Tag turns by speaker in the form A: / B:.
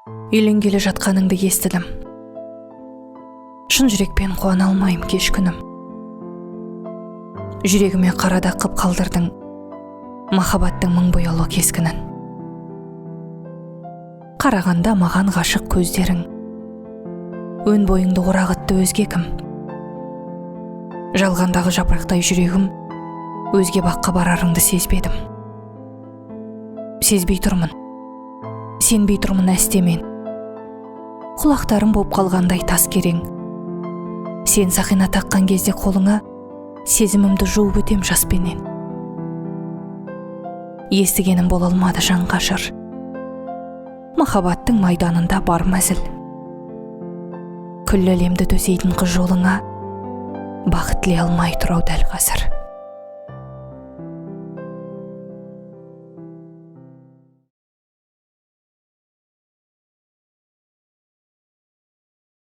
A: Үйленгелі жатқаныңды естідім. Шын жүрекпен қуана алмайым кеш күнім. Жүрегіме қарада қып қалдырдың махаббаттың мың бояулы кескінін. Қарағанда маған ғашық көздерің, өн бойыңды орағытты өзге кім. Жалғандағы жапырақтай жүрегім, өзге баққа барарыңды сезбедім. Сезбей тұрмын, сенбей тұрмын әстемен. Құлақтарым боп қалғандай тас керең. Сен сақина таққан кезде қолыңа, сезімімді жуып өтем жаспенен. Естігенім бола алмады жан қашыр. Махаббаттың майданында бар мәзіл. Күллі әлемді төсейтін қыз жолыңа, бақыт тілей алмай тұр ау дәл қазір.